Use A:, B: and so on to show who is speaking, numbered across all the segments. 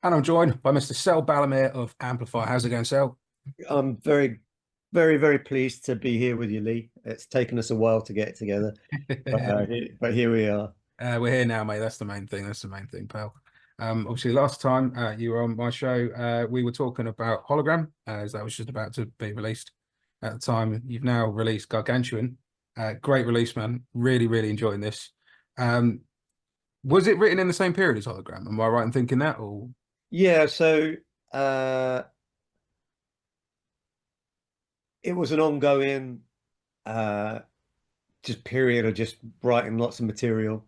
A: And I'm joined by Mr. Sel Balamir of Amplifier. How's it going, Sel?
B: I'm very pleased to be here with you, Lee. It's taken us a while to get it together, but here we are.
A: We're here now, mate. That's the main thing. That's the main thing, pal. Obviously, last time you were on my show, we were talking about Hologram, as that was just about to be released at the time. You've now released Gargantuan. Great release, man. Really, really enjoying this. Um, was it written in the same period as Hologram? Am I right in thinking that? Or
B: Yeah, so uh, it was an ongoing uh, just period of just writing lots of material,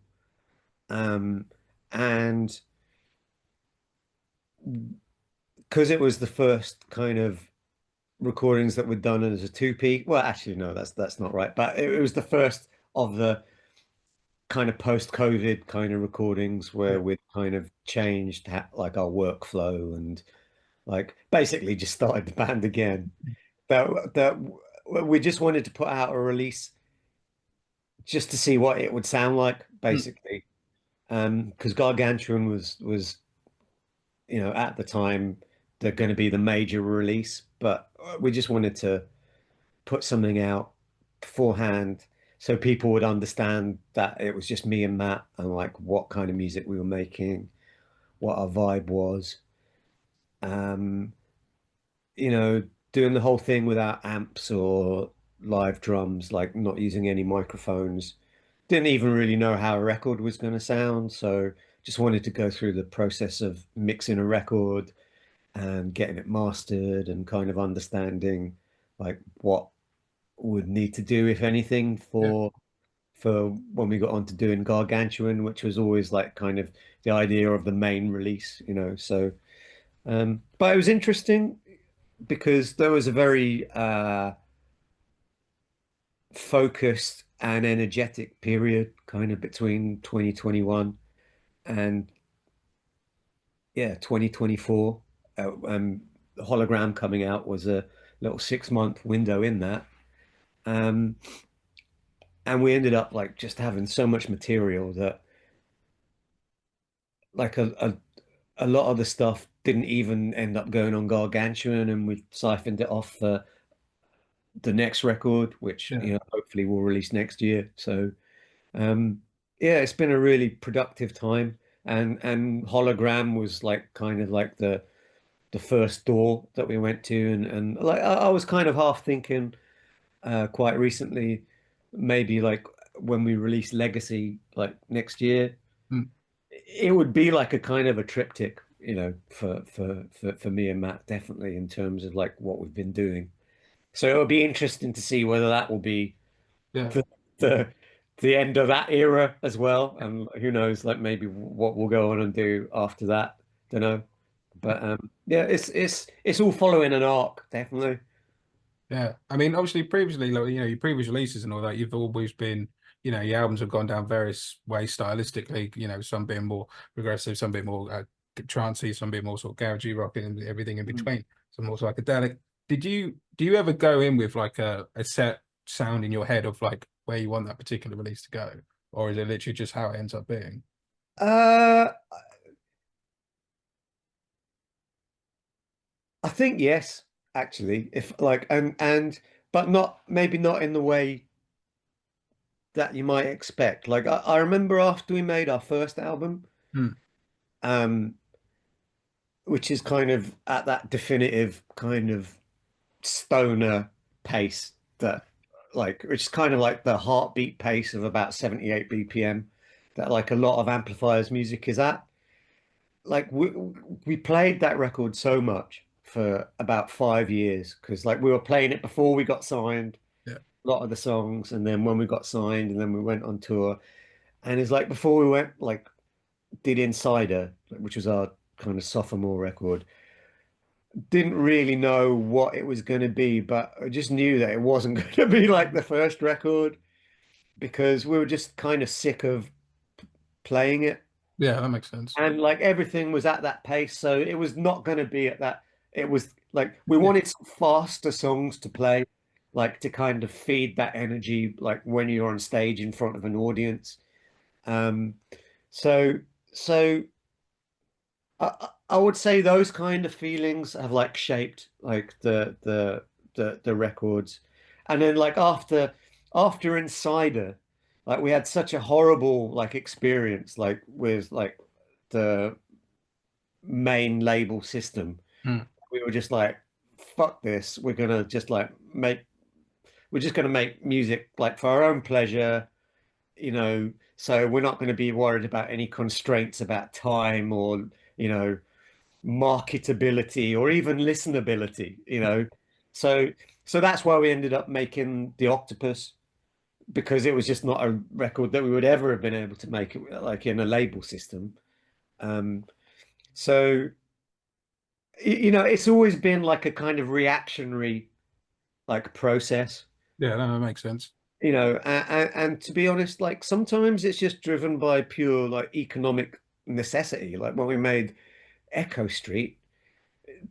B: um, and because it was the first kind of recordings that were done as a two-peat. Well, actually, no, that's not right, but it was the first of the kind of post-COVID kind of recordings
A: yeah,
B: where we'd kind of changed like our workflow and like basically just started the band again. That we just wanted to put out a release just to see what it would sound like,
A: mm,
B: basically. Because Gargantuan was at the time they're going to be the major release, but we just wanted to put something out beforehand so people would understand that it was just me and Matt and like what kind of music we were making, what our vibe was. Um, you know, doing the whole thing without amps or live drums, like not using any microphones. Didn't even really know how a record was going to sound, so just wanted to go through the process of mixing a record and getting it mastered and kind of understanding like what would need to do, if anything,
A: yeah.
B: for when we got on to doing Gargantuan, which was always like kind of the idea of the main release, So, but it was interesting because there was a very focused and energetic period kind of between 2021 and yeah 2024. The Hologram coming out was a little 6 month window in that. Um, and we ended up like just having so much material that like a lot of the stuff didn't even end up going on Gargantuan, and we siphoned it off for the next record, which
A: Yeah.
B: hopefully we'll release next year. So um, yeah, it's been a really productive time, and Hologram was like kind of like the first door that we went to, and like I was kind of half thinking quite recently, maybe like when we release Legacy like next year,
A: Mm.
B: it would be like a kind of a triptych, for me and Matt, definitely in terms of like what we've been doing. So it'll be interesting to see whether that will be
A: Yeah.
B: the the, the end of that era as well, and who knows, like maybe what we'll go on and do after that. Don't know, but yeah, it's all following an arc, definitely.
A: Yeah, I mean, obviously, previously, like, your previous releases and all that, you've always been, your albums have gone down various ways stylistically. Some being more progressive, some being more trancey, some being more sort of garagey rock, and everything in
B: Mm.
A: between. Some more psychedelic. Do you ever go in with like a set sound in your head of like where you want that particular release to go, or is it literally just how it ends up being?
B: Uh, I think yes, actually, if like but not maybe not in the way that you might expect. Like I remember after we made our first album,
A: Hmm.
B: um, which is kind of at that definitive kind of stoner pace that like which is kind of like the heartbeat pace of about 78 BPM that like a lot of Amplifier's music is at. Like we played that record so much for about 5 years because like we were playing it before we got signed,
A: Yeah.
B: a lot of the songs, and then when we got signed and then we went on tour. And it's like before we went like did Insider, which was our kind of sophomore record, didn't really know what it was going to be, but I just knew that it wasn't going to be like the first record because we were just kind of sick of playing it.
A: Yeah, that makes sense.
B: And like everything was at that pace, so it was not going to be at that. It was like we
A: Yeah.
B: wanted some faster songs to play, like to kind of feed that energy, like when you're on stage in front of an audience. Um, so so I would say those kind of feelings have like shaped like the records. And then like after Insider, like we had such a horrible like experience like with like the main label system.
A: Mm.
B: We were just like, fuck this. We're just gonna make music like for our own pleasure, you know, so we're not going to be worried about any constraints about time or, you know, marketability or even listenability, you know. So so that's why we ended up making The Octopus, because it was just not a record that we would ever have been able to make it like in a label system. Um, so you know, it's always been like a kind of reactionary like process,
A: Yeah, no, that makes sense.
B: you know, and to be honest, like sometimes it's just driven by pure like economic necessity. Like when we made Echo Street,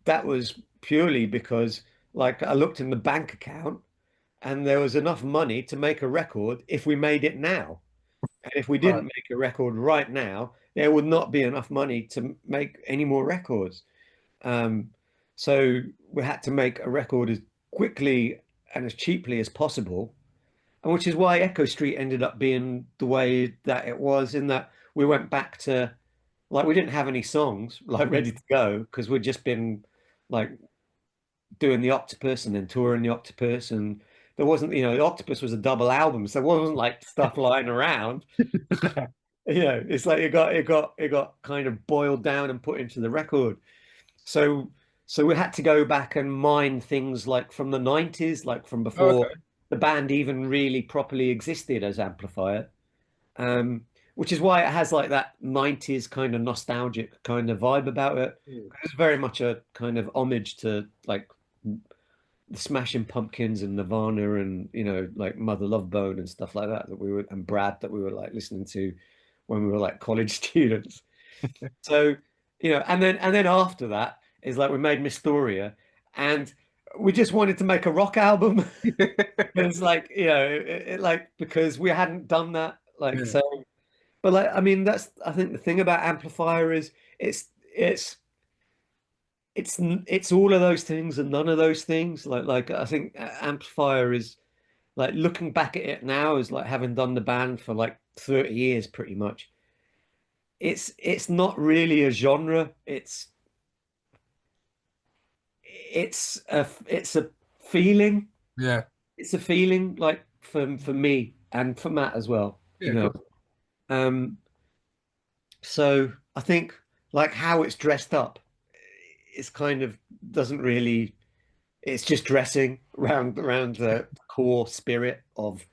B: that was purely because like I looked in the bank account and there was enough money to make a record if we made it now. And if we
A: Right.
B: didn't make a record right now, there would not be enough money to make any more records. Um, so we had to make a record as quickly and as cheaply as possible, and which is why Echo Street ended up being the way that it was, in that we went back to like we didn't have any songs like ready to go because we'd just been like doing the Octopus and then touring the Octopus, and there wasn't, you know, the Octopus was a double album, so there wasn't like stuff lying around. You know, it's like it got kind of boiled down and put into the record. So so we had to go back and mine things like from the 90s, like from
A: Oh,
B: before
A: okay.
B: the band even really properly existed as Amplifier. Which is why it has like that 90s kind of nostalgic kind of vibe about it.
A: Mm.
B: It's very much a kind of homage to like the Smashing Pumpkins and Nirvana and, you know, like Mother Love Bone and stuff like that, that we were, and Brad, that we were like listening to when we were like college students. So, you know, and then after that is like we made Mystoria, and we just wanted to make a rock album. It's like, you know, like because we hadn't done that. Like
A: Yeah.
B: so, but like I mean that's, I think the thing about Amplifier is it's it's all of those things and none of those things. Like I think Amplifier is like, looking back at it now, is like having done the band for like 30 years pretty much. It's not really a genre. It's a feeling.
A: Yeah.
B: It's a feeling like for me and for Matt as well, you
A: Yeah,
B: know.
A: cool.
B: Um, so I think like how it's dressed up is kind of doesn't really, it's just dressing around the core spirit of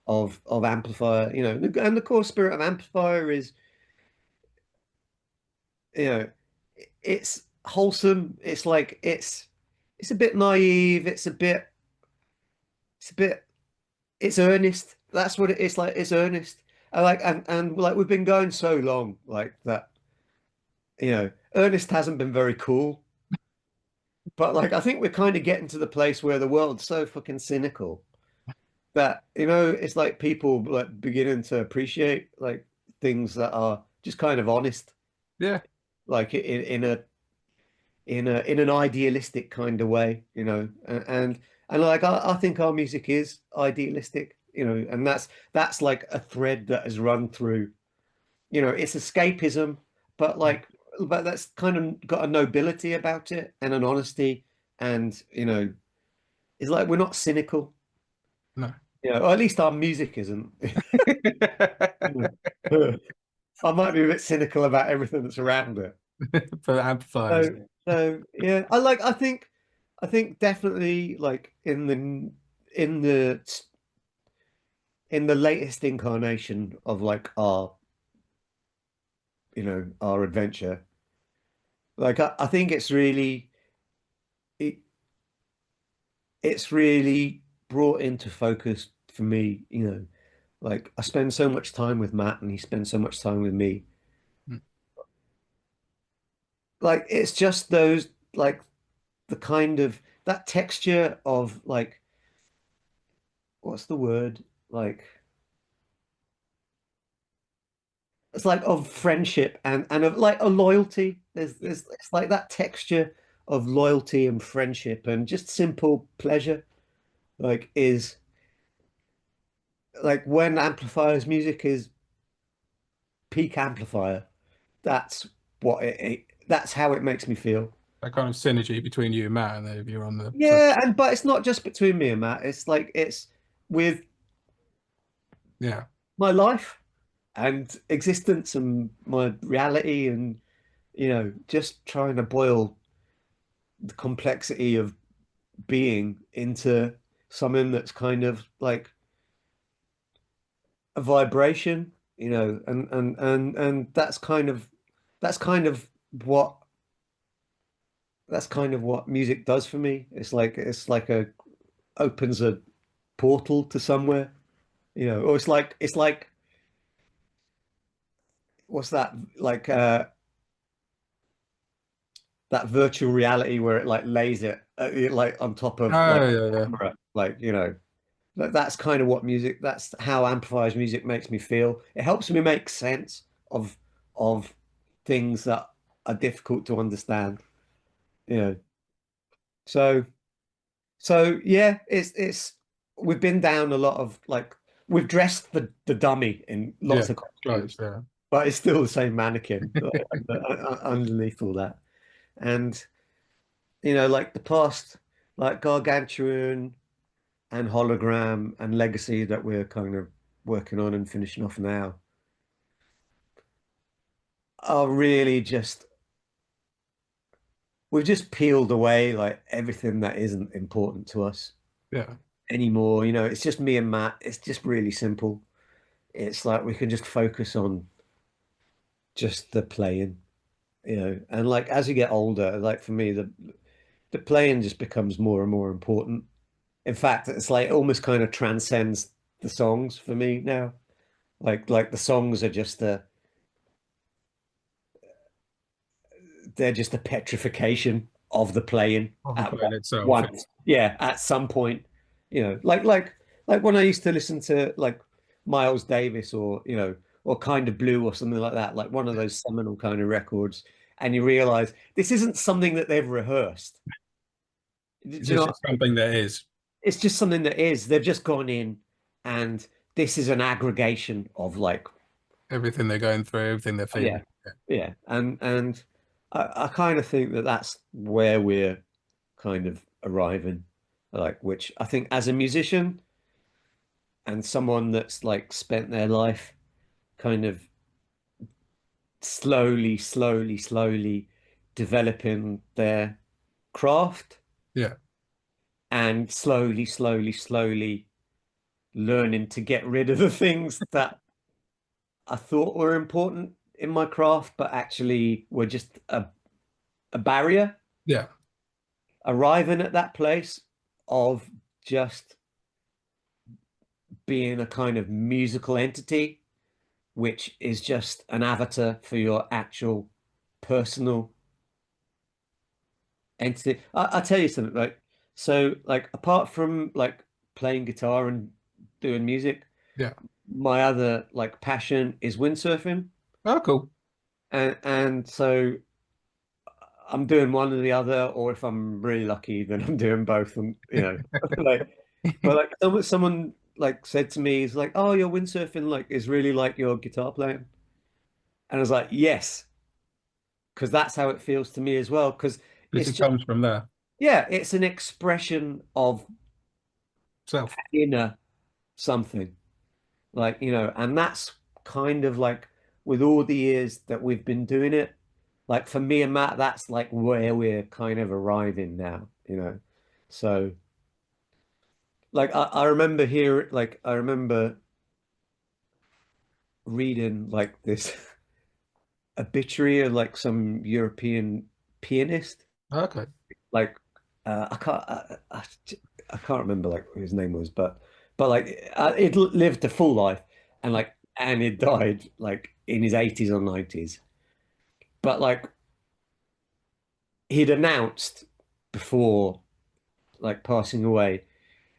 B: Amplifier, you know. And the core spirit of Amplifier is, you know, it's wholesome. It's like it's a bit naive. It's a bit it's earnest. That's what it is. Like it's earnest. I like and like we've been going so long like that. You know, earnest hasn't been very cool. But like I think we're kind of getting to the place where the world's so fucking cynical that, you know, it's like people like beginning to appreciate like things that are just kind of honest,
A: Yeah.
B: like in an idealistic kind of way, you know. And like I think our music is idealistic, you know, and that's like a thread that has run through, you know, it's escapism, but like but that's kind of got a nobility about it and an honesty, and you know, it's like we're not cynical,
A: No.
B: you know, or at least our music isn't. I might be a bit cynical about everything that's around it.
A: For amplifiers.
B: So yeah, I think definitely like in the in the latest incarnation of like our, you know, our adventure, like I think it, it's really brought into focus for me, you know, like I spend so much time with Matt and he spends so much time with me.
A: Mm.
B: Like it's just those like the kind of that texture of like, what's the word? Like it's like of friendship and of like a loyalty. There's it's like that texture of loyalty and friendship and just simple pleasure. Like is like when Amplifier's music is peak Amplifier, that's that's how it makes me feel.
A: That kind of synergy between you and Matt, and if you're on the so
B: Yeah, and but it's not just between me and Matt. It's like it's with
A: yeah,
B: my life and existence and my reality and just trying to boil the complexity of being into something that's kind of like a vibration, and that's kind of what that's kind of what music does for me. It's like a opens a portal to somewhere, or it's like what's that like that virtual reality where it like lays it like on top of like
A: oh
B: a
A: yeah,
B: camera, like that's kind of what music. That's how Amplifier's music makes me feel. It helps me make sense of of things that are difficult to understand. You know, so yeah, it's we've been down a lot of like we've dressed the dummy in
A: yeah,
B: lots of
A: close,
B: costumes,
A: yeah,
B: but it's still the same mannequin underneath all that. And like the past, like Gargantuan and Hologram and Legacy that we're kind of working on and finishing off now are really just we've just peeled away like everything that isn't important to us
A: yeah.
B: anymore. It's just me and Matt. It's just really simple. It's like we can just focus on just the playing, and like as you get older, like for me, the playing just becomes more and more important. In fact, it's like it almost kind of transcends the songs for me now. Like the songs are just they're just a petrification of the playing
A: Of the
B: at
A: plane itself,
B: once. Yeah, at some point, like when I used to listen to like Miles Davis or Kind of Blue or something like that, like one of those seminal kind of records, and you realize this isn't something that they've rehearsed. Do
A: it's
B: you know?
A: just something that is
B: It's just something that is. They've just gone in, and this is an aggregation of like,
A: everything they're going through, everything they're
B: yeah,
A: feeling. Yeah,
B: yeah, and I kind of think that that's where we're kind of arriving, like which I think as a musician and someone that's like spent their life kind of slowly developing their craft
A: yeah,
B: and slowly learning to get rid of the things that I thought were important in my craft, but actually were just a barrier.
A: yeah,
B: Arriving at that place of just being a kind of musical entity, which is just an avatar for your actual personal entity. I'll tell you something, right? So, like, apart from like playing guitar and doing music,
A: yeah.
B: my other like passion is windsurfing,
A: Oh, cool.
B: and so I'm doing one or the other, or if I'm really lucky, then I'm doing both. And like, but like someone like said to me, "Is like, oh, your windsurfing like is really like your guitar playing," and I was like, "Yes," because that's how it feels to me as well. Because
A: Because
B: it's
A: it
B: just
A: comes from there.
B: yeah, it's an expression of
A: Self.
B: inner something, like and that's kind of like with all the years that we've been doing it. Like for me and Matt, that's like where we're kind of arriving now. So like I remember reading like this obituary of like some European pianist.
A: Okay.
B: Like I can't remember like what his name was, but like it lived a full life and it died like in his 80s or 90s. But like he'd announced before like passing away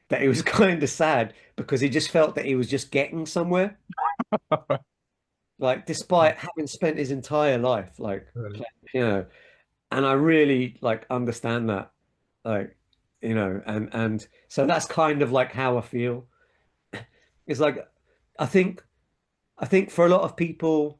B: that he was kind of sad because he just felt that he was just getting somewhere. like despite having spent his entire life like
A: Really.
B: playing piano. And I really like understand that, like, and so that's kind of like how I feel. It's like I think I think for a lot of people,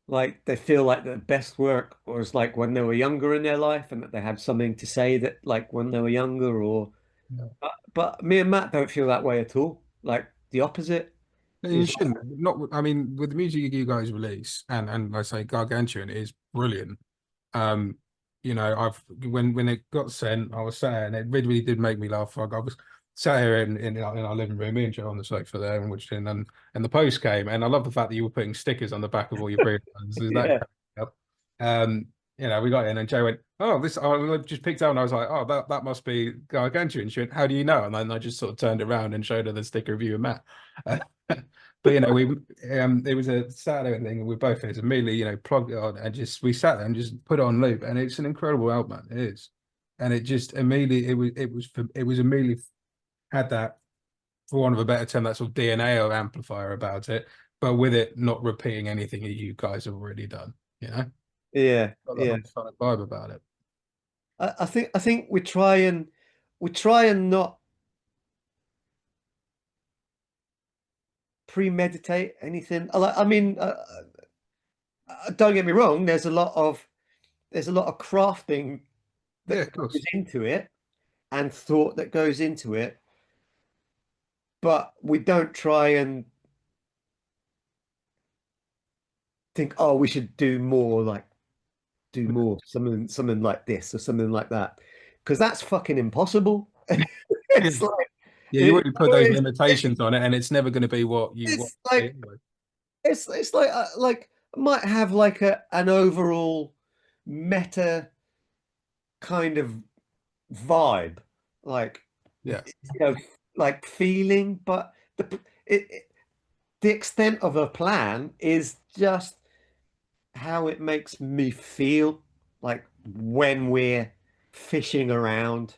B: like they feel like the best work was like when they were younger in their life and that they had something to say that like when they were younger or
A: Yeah.
B: but me and Matt don't feel that way at all. Like the opposite
A: And you
B: is
A: shouldn't. Not. I mean, with the music you guys release, and I say Gargantuan is brilliant. Um, I've when it got sent, I was saying it really did make me laugh. Like I was sat here in our living room, me and Joe on the sofa there, and watched it, and the post came, and I love the fact that you were putting stickers on the back of all your pre-runs. Is that
B: yeah,
A: kind of stuff? We got in, and Joe went, "Oh, this." I just picked out, and I was like, "Oh, that must be Gargantuan." She went, "How do you know?" And then I just sort of turned around and showed her the sticker of you and Matt. But we it was a Saturday thing, and we both just immediately plugged it on and just we sat there and just put it on loop, and it's an incredible album, it is, and it just immediately it was immediately had that, for want of a better term, that sort of DNA of Amplifier about it, but with it not repeating anything that you guys have already done,
B: yeah,
A: got that
B: yeah.
A: whole sonic vibe about it.
B: I think we try and not premeditate anything. I mean, don't get me wrong. There's a lot of crafting
A: Yeah,
B: that
A: of
B: goes
A: course.
B: into it and thought that goes into it, but we don't try and think, oh, we should do more, something like this or something like that, because that's fucking impossible.
A: Yeah,
B: It's like
A: yeah, you
B: it,
A: already put those limitations on it, and it's never going to be what you want
B: it's
A: it to be
B: like
A: anyway.
B: it's like I might have like an overall meta kind of vibe, like
A: Yeah,
B: you know, like feeling, but the extent of a plan is just how it makes me feel, like when we're fishing around,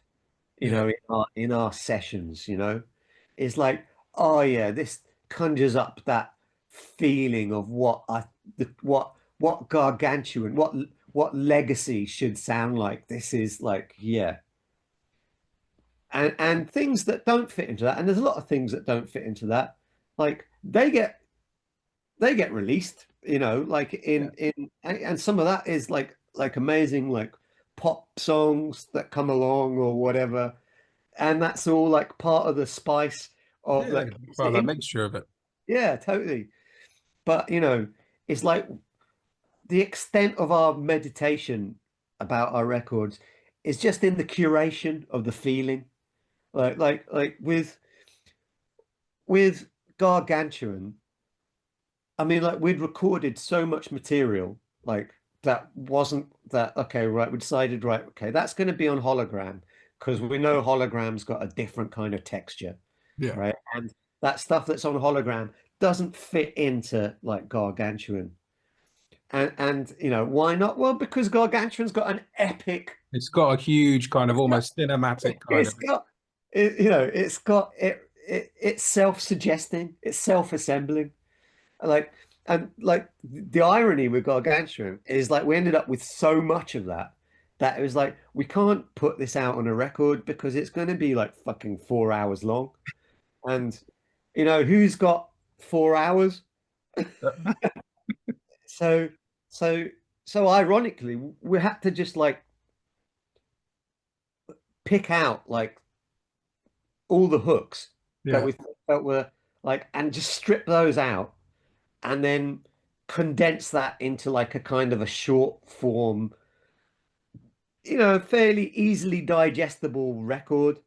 A: yeah,
B: in our sessions, it's like, oh yeah, this conjures up that feeling of what Gargantuan, what legacy should sound like. This is like, yeah. And things that don't fit into that, and there's a lot of things that don't fit into that, like they get released, like
A: yeah.
B: and some of that is like amazing, like pop songs that come along or whatever, and that's all like part of the spice of
A: Yeah,
B: that keeps
A: well,
B: it
A: that
B: in.
A: mixture of it.
B: Yeah, totally. But it's like the extent of our meditation about our records is just in the curation of the feeling. Like with Gargantuan, I mean, like we'd recorded so much material, like that wasn't that okay, right? We decided, right, okay, that's going to be on hologram because we know hologram's got a different kind of texture,
A: Yeah.
B: right? And that stuff that's on hologram doesn't fit into like Gargantuan. And why not? Well, because Gargantuan's got an epic,
A: It's got a huge kind of almost cinematic kind
B: it's
A: of.
B: got it's self-suggesting, it's self-assembling. Like, and like the irony with Gargantuan is like we ended up with so much of that it was like we can't put this out on a record because it's going to be like fucking 4 hours long, and who's got 4 hours? So so so ironically, we had to just like pick out like all the hooks that
A: Yeah.
B: we felt were like, and just strip those out and then condense that into like a kind of a short form, fairly easily digestible record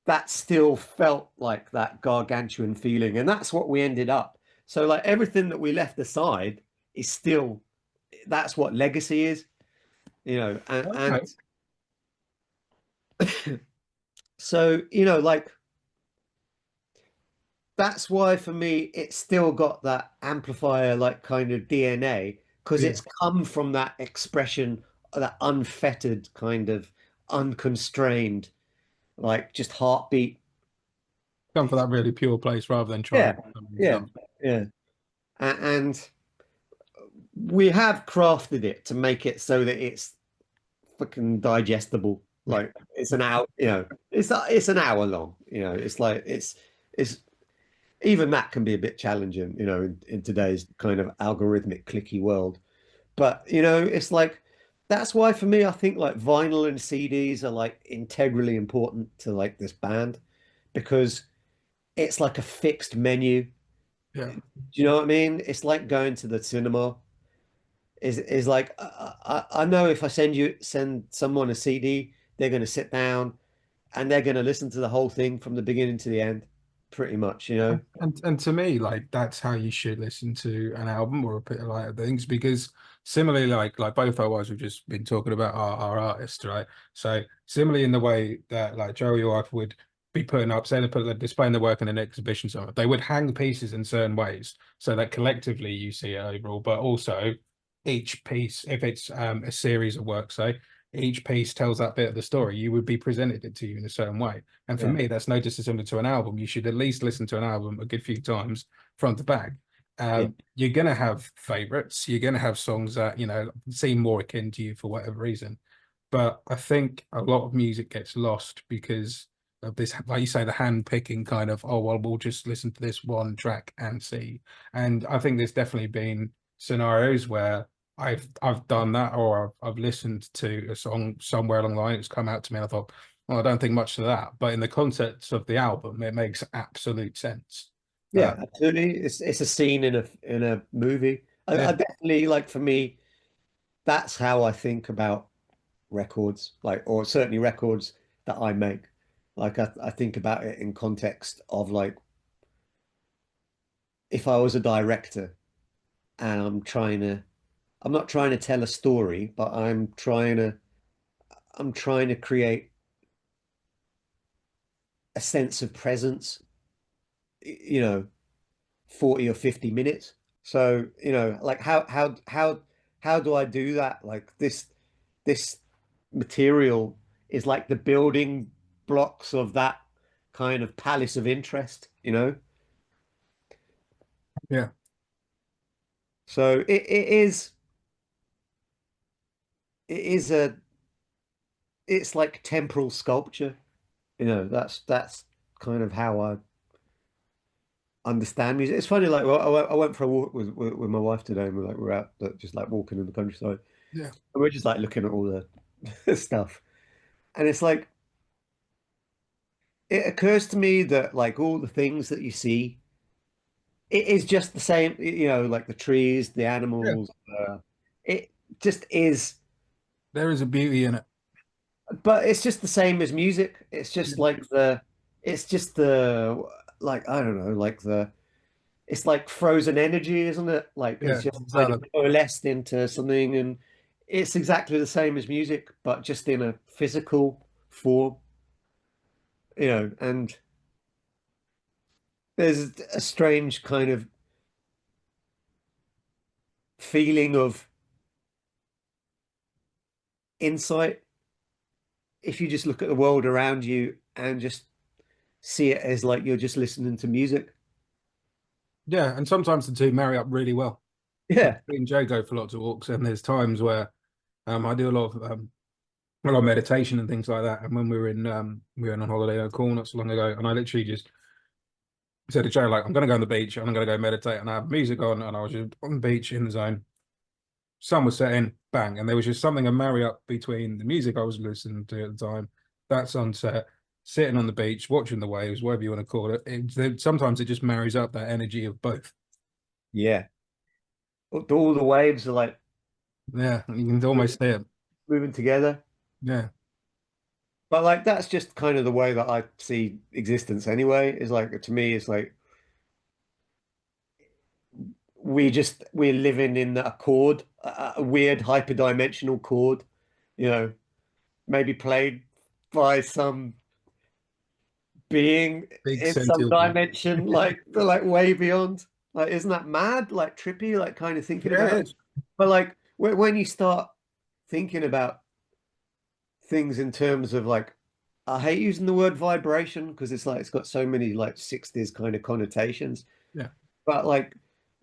B: that still felt like that Gargantuan feeling. And that's what we ended up. So like everything that we left aside is still, that's what legacy is, and
A: Okay.
B: so, like that's why for me it's still got that amplifier like kind of DNA because
A: Yeah.
B: it's come from that expression, that unfettered kind of unconstrained, like just heartbeat.
A: Come for that really pure place rather than trying
B: Yeah,
A: to become
B: yeah,
A: yourself.
B: yeah. And we have crafted it to make it so that it's fucking digestible. Like it's an hour, it's an hour long. It's like it's even that can be a bit challenging, in today's kind of algorithmic clicky world. But it's like that's why for me, I think like vinyl and CDs are like integrally important to like this band because it's like a fixed menu.
A: Yeah.
B: Do you know what I mean? It's like going to the cinema. Is like I know if I send someone a CD, they're going to sit down and they're going to listen to the whole thing from the beginning to the end, pretty much,
A: And to me, like that's how you should listen to an album or a bit of like things, because similarly, like both our wives we've just been talking about our artists, right? So similarly in the way that like Joey, your wife would be putting up, say they put they're displaying their work in an exhibition somewhere, they would hang pieces in certain ways so that collectively you see it overall, but also each piece, if it's a series of work, say each piece tells that bit of the story, you would be presented it to you in a certain way. And for
B: Yeah.
A: me, that's no dissimilar to an album. You should at least listen to an album a good few times front to back.
B: Yeah.
A: You're gonna have favorites. You're gonna have songs that seem more akin to you for whatever reason. But I think a lot of music gets lost because of this, like you say, the hand picking kind of, oh well, we'll just listen to this one track and see. And I think there's definitely been scenarios where I've done that, or I've listened to a song somewhere along the line, it's come out to me and I thought, well, I don't think much of that, but in the context of the album, it makes absolute sense.
B: Yeah, absolutely. It's a scene in a movie. I
A: Yeah,
B: definitely like for me, that's how I think about records, like or certainly records that I make. Like I think about it in context of like if I was a director and I'm not trying to tell a story, but I'm trying to create a sense of presence, you know, 40 or 50 minutes. So, like how do I do that? Like this material is like the building blocks of that kind of palace of interest.
A: yeah,
B: So it is it's like temporal sculpture. That's kind of how I understand music. It's funny, like well, I went for a walk with my wife today, and we're out just like walking in the countryside,
A: yeah,
B: and we're just like looking at all the stuff, and it's like it occurs to me that like all the things that you see, it is just the same, like the trees, the
A: yeah.
B: animals, it just is,
A: There is a beauty in it.
B: but it's just the same as music. It's just the like I don't know, like it's like frozen energy, isn't it? Like it's
A: Yeah,
B: just kind of
A: exactly.
B: coalesced into something, and it's exactly the same as music, but just in a physical form, and there's a strange kind of feeling of insight if you just look at the world around you and just see it as like you're just listening to music.
A: Yeah, and sometimes the two marry up really well.
B: Yeah.
A: Me and Joe go for lots of walks, and there's times where I do a lot of meditation and things like that. And when we were on holiday in Cornwall not so long ago, and I literally just said to Joe, like, I'm gonna go on the beach and I'm gonna go meditate, and I have music on, and I was just on the beach in the zone. Sun was setting, bang, and there was just something a marry up between the music I was listening to at the time, that sunset, sitting on the beach, watching the waves, whatever you want to call it. Sometimes it just marries up that energy of both.
B: Yeah. All the waves are like
A: Yeah, you can almost see it.
B: moving together.
A: Yeah,
B: But like that's just kind of the way that I see existence anyway. Is like to me, it's like we're living in a chord, a weird hyperdimensional chord, you know, maybe played by some being
A: big
B: in some
A: sentient being.
B: dimension, like like way beyond. Like, isn't that mad? Like trippy, like kind of thinking
A: Yeah,
B: about
A: it
B: it.
A: is.
B: But like when you start thinking about things in terms of like, I hate using the word vibration because it's like it's got so many like 60s kind of connotations.
A: Yeah,
B: But like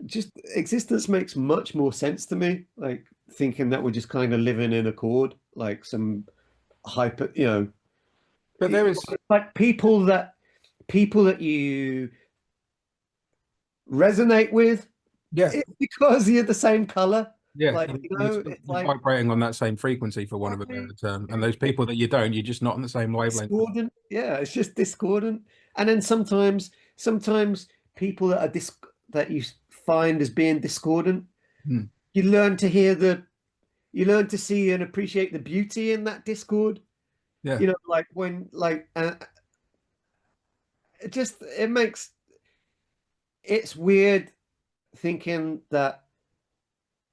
B: just existence makes much more sense to me. Like thinking that we're just kind of living in a chord, like some hyper,
A: But there is,
B: like people that you resonate with,
A: yeah,
B: it's because you're the same color.
A: yeah,
B: Like, it's
A: you're
B: like
A: vibrating on that same frequency, for want of a better
B: exactly
A: term. And those people that you don't, you're just not on the same wavelength.
B: discordant. Yeah, it's just discordant. And then sometimes people that are that you find as being discordant,
A: Hmm.
B: you you learn to see and appreciate the beauty in that discord.
A: Yeah,
B: Like when it makes it's weird thinking that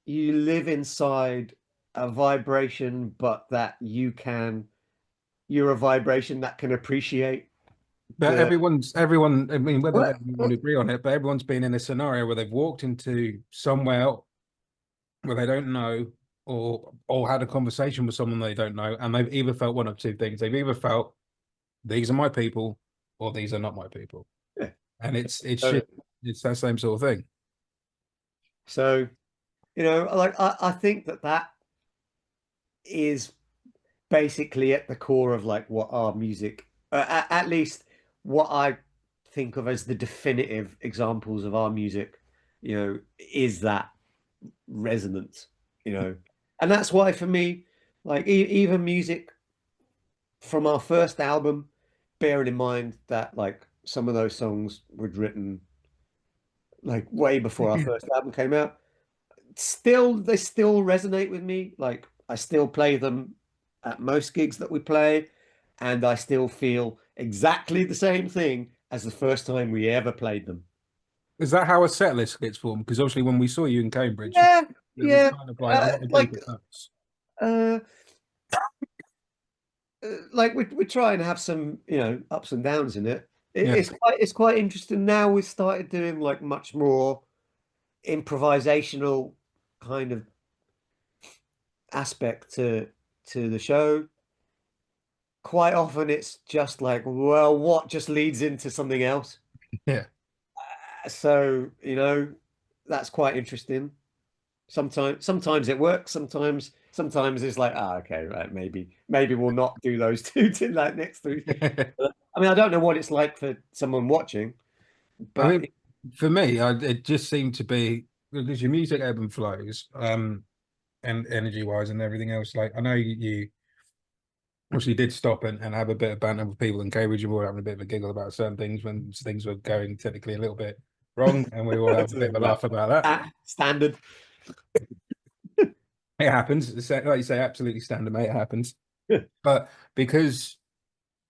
B: you live inside a vibration, but that you're a vibration that can appreciate
A: but
B: the
A: everyone. I mean, whether they
B: what?
A: would agree on it, but everyone's been in a scenario where they've walked into somewhere where they don't know, or had a conversation with someone they don't know, and they've either felt one of two things. They've either felt these are my people, or these are not my people,
B: Yeah.
A: and it's
B: So,
A: just it's that same sort of thing.
B: so like I think that is basically at the core of like what our music, at least what I think of as the definitive examples of our music, is that resonance, and that's why for me, like even music from our first album, bearing in mind that like some of those songs were written like way before our first album came out, they still resonate with me. Like I still play them at most gigs that we play, and I still feel exactly the same thing as the first time we ever played them.
A: Is that how a set list gets formed? Because obviously, when we saw you in Cambridge,
B: Yeah,
A: there was
B: yeah.
A: kind of like a lot of
B: Like
A: deeper cuts.
B: uh, like we try and have some ups and downs in it.
A: Yeah,
B: It's quite interesting now. We've started doing like much more improvisational kind of aspect to the show. Quite often it's just like, well, what just leads into something else.
A: yeah.
B: So, that's quite interesting. Sometimes it works, sometimes it's like, okay, right, maybe we'll not do those two to like next to. I mean, I don't know what it's like for someone watching,
A: I
B: but
A: think for me, it just seemed to be because your music ebb and flows, and energy wise and everything else. Like I know you obviously did stop and have a bit of banter with people in Cambridge, and we were having a bit of a giggle about certain things when things were going technically a little bit wrong, and we all have a
B: it's
A: bit of a
B: like
A: laugh about that.
B: standard.
A: It happens. Like you say, absolutely standard, mate. It happens. But because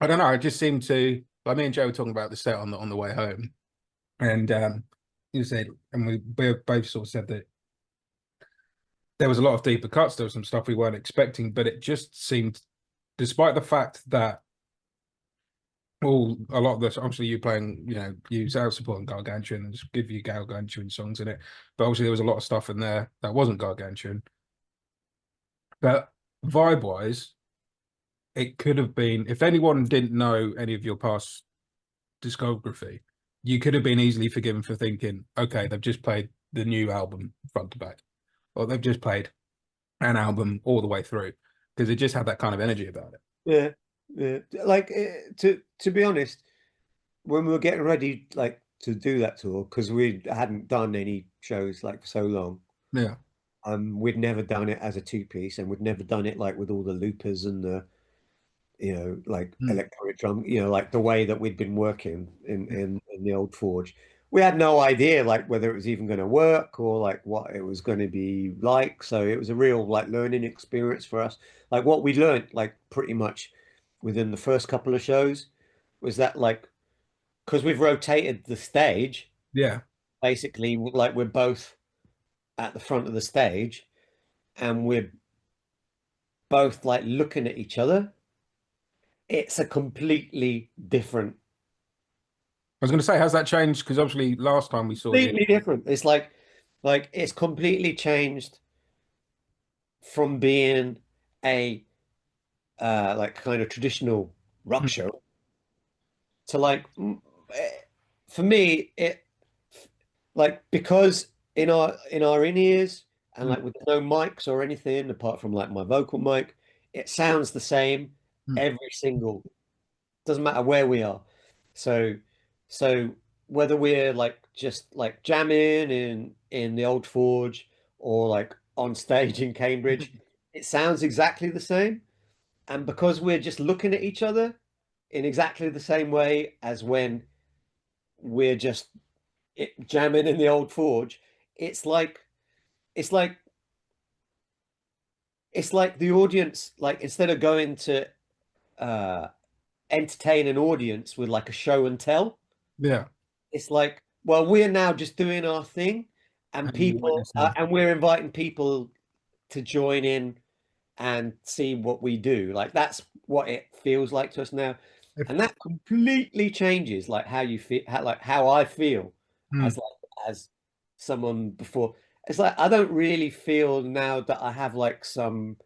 A: I don't know, I just seemed to. Like me and Joe were talking about the set on the way home, and you said, and we both sort of said that there was a lot of deeper cuts. There was some stuff we weren't expecting, but it just seemed, despite the fact that a lot of this, obviously you playing, you out supporting Gargantuan and just give you Gargantuan songs in it, but obviously there was a lot of stuff in there that wasn't Gargantuan. But vibe wise, it could have been if anyone didn't know any of your past discography, you could have been easily forgiven for thinking, okay, they've just played the new album front to back, or they've just played an album all the way through because it just had that kind of energy about it.
B: Yeah, yeah. Like to be honest, when we were getting ready like to do that tour, because we hadn't done any shows like for so long,
A: Yeah.
B: we'd never done it as a two-piece, and we'd never done it like with all the loopers and the like
A: Mm.
B: electronic drum, like the way that we'd been working in the old Forge. We had no idea like whether it was even going to work or like what it was going to be like. So it was a real like learning experience for us. Like what we learned like pretty much within the first couple of shows was that like because we've rotated the stage,
A: Yeah.
B: basically like we're both at the front of the stage and we're both like looking at each other. It's a completely different
A: I was going to say, has that changed? Because obviously last time we saw you,
B: completely different. It's like it's completely changed from being a like kind of traditional rock show to like for me it like because in our in-ears, and
A: Mm,
B: like with no mics or anything apart from like my vocal mic, it sounds the same
A: mm.
B: every single, doesn't matter where we are. So so whether we're like just like jamming in the old Forge or like on stage in Cambridge, it sounds exactly the same. And because we're just looking at each other in exactly the same way as when we're just jamming in the old Forge, it's like it's like it's like the audience, like instead of going to uh entertain an audience with like a show and tell,
A: Yeah,
B: it's like, well, we're now just doing our thing, and
A: and you witnessing.
B: and we're inviting people to join in and see what we do. Like that's what it feels like to us now,
A: If,
B: and that completely changes like how you feel, like how I feel
A: mm,
B: as someone before. It's like I don't really feel now that I have like some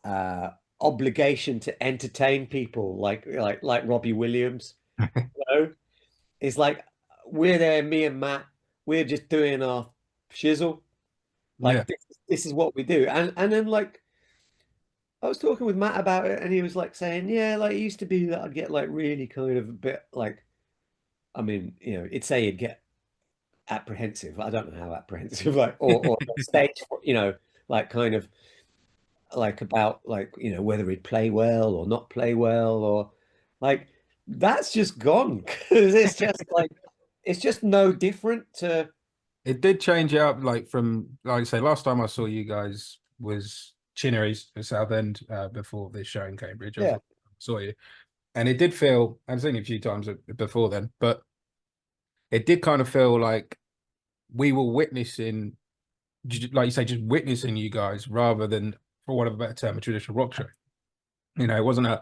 B: uh obligation to entertain people like Robbie Williams. You know? It's like we're there, me and Matt, we're just doing our shizzle.
A: yeah,
B: Like this is what we do. And then like I was talking with Matt about it, and he was like saying, yeah, like it used to be that I'd get like really kind of a bit like, I mean, it'd say you'd get apprehensive. I don't know how apprehensive, like, or stage, like kind of like about like, whether he'd play well or not play well, or like that's just gone because it's just no different to,
A: it did change up. Like from, like I say, last time I saw you guys was Chinnery's at Southend before this show in Cambridge.
B: yeah.
A: Saw you, and it did feel. I've seen you a few times before then, but it did kind of feel like we were witnessing, like you say, just witnessing you guys rather than, for want of a better term, a traditional rock show. It wasn't a,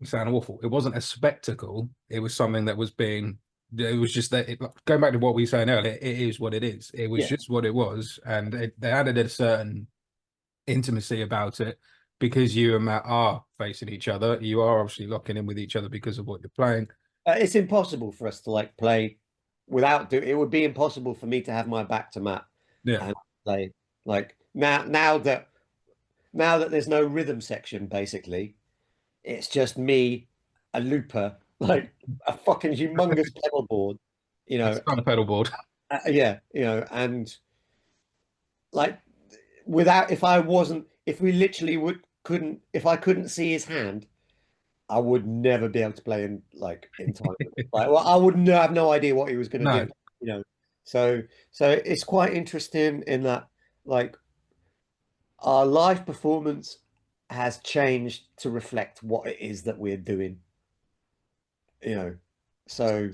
A: it sound awful. It wasn't a spectacle. It was something that was being. It was just that. Going back to what we were saying earlier, it is what it is. It was
B: Yeah.
A: just what it was, and they added a certain intimacy about it because you and Matt are facing each other. You are obviously locking in with each other because of what you're playing.
B: It's impossible for us to like play without do. It would be impossible for me to have my back to Matt
A: Yeah,
B: and play like now that there's no rhythm section. Basically, it's just me, a looper, like a fucking humongous pedal board. You
A: that's
B: know,
A: kind of pedal board.
B: yeah, and like without if we literally if I couldn't see his hand, I would never be able to play in time. Like, well, I wouldn't have no idea what he was going to
A: No,
B: do, you know. So, so it's quite interesting in that, like, our live performance has changed to reflect what it is that we're doing, you know. So,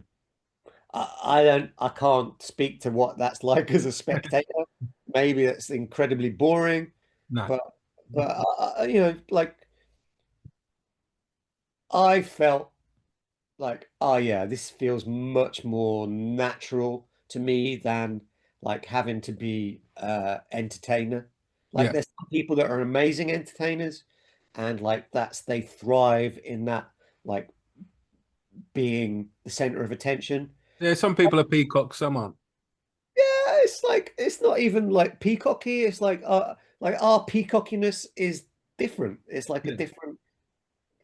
B: I can't speak to what that's like as a spectator. Maybe it's incredibly boring,
A: no,
B: but like I felt like, oh yeah, this feels much more natural to me than like having to be entertainer. Like
A: yeah.
B: there's some people that are amazing entertainers, and like they thrive in that, like being the center of attention.
A: Yeah, some people are peacocks, some aren't.
B: Yeah, it's like it's not even like peacocky. It's like our peacockiness is different. It's like a
A: Yeah,
B: different.